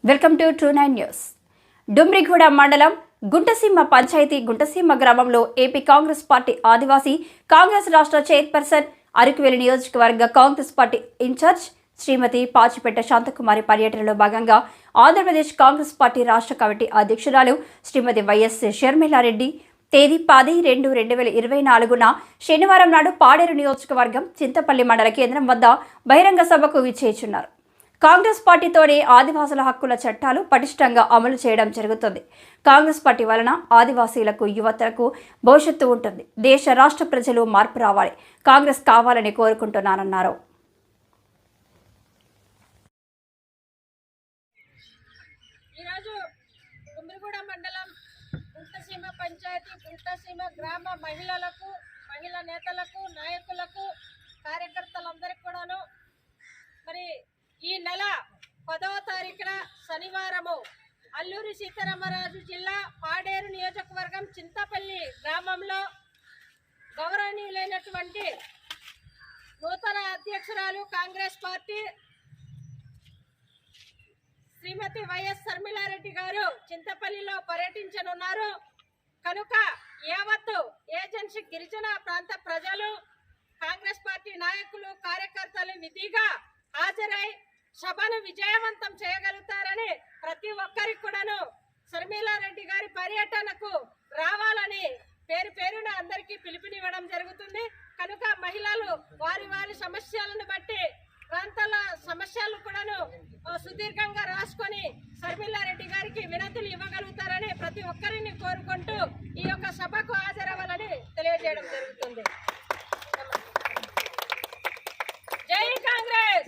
Welcome to True9 news. Dumriguda మండలం గుంటసీమ పంచాయతీ గుంటసీమ గ్రామంలో AP Congress party Adivasi Congress రాష్ట్ర చైర్పర్సన్ అరకువేలి నియోజకవర్గ Congress party in-charge Shrimati Pachipenta Santhakumari పర్యటనలో భాగంగా ఆంధ్రప్రదేశ్ కాంగ్రెస్ పార్టీ రాష్ట్ర కమిటీ అధ్యక్షురాలు శ్రీమతి వైఎస్ షర్మిలారెడ్డి తేదీ 10/2/2024 శనివారం నాడు పాడేరు నియోజకవర్గం చింతపల్లి మండల కేంద్రం వద్ద బహిరంగ సభకు విచ్చేయుచున్నారు. కాంగ్రెస్ పార్టీతోనే ఆదివాసుల హక్కుల చట్టాలు పటిష్టంగా అమలు చేయడం జరుగుతుంది. కాంగ్రెస్ పార్టీ వలన ఆదివాసీలకు యువతకు భవిష్యత్తు ఉంటుంది. దేశ రాష్ట్ర ప్రజలు మార్పు రావాలి, కాంగ్రెస్ కావాలని కోరుకుంటున్నారన్నారు. ఈరోజు డుమ్రిగూడ మండలం గుంటసీమ పంచాయతీ గుంటసీమ గ్రామ మహిళలకు, మహిళా నేతలకు, నాయకులకు, కార్యకర్తలందరికీ కూడాను మరి ఈ నెల 10వ తారీఖున శనివారము అల్లూరి సీతారామరాజు జిల్లా పాడేరు నియోజకవర్గం చింతపల్లి గ్రామంలో గౌరవనీయులైనటువంటి నూతన అధ్యక్షురాలు కాంగ్రెస్ పార్టీ శ్రీమతి వైఎస్ షర్మిలారెడ్డి గారు చింతపల్లిలో పర్యటించనున్నారు. కనుక యావత్తు ఏజెన్సీ గిరిజన ప్రాంత ప్రజలు, కాంగ్రెస్ పార్టీ నాయకులు, కార్యకర్తలు విధిగా హాజరై సభను విజయవంతం చేయగలుగుతారని ప్రతి ఒక్కరికి కూడాను షర్మిలారెడ్డి గారి పర్యటనకు రావాలని పేరు పేరున అందరికీ పిలుపునివ్వడం జరుగుతుంది. కనుక మహిళలు వారి వారి సమస్యలను బట్టి ప్రాంతాల సమస్యలు కూడాను సుదీర్ఘంగా రాసుకొని షర్మిలారెడ్డి గారికి వినతులు ఇవ్వగలుగుతారని ప్రతి ఒక్కరిని కోరుకుంటూ ఈ యొక్క సభకు హాజరవ్వాలని తెలియజేయడం జరుగుతుంది. జై కాంగ్రెస్.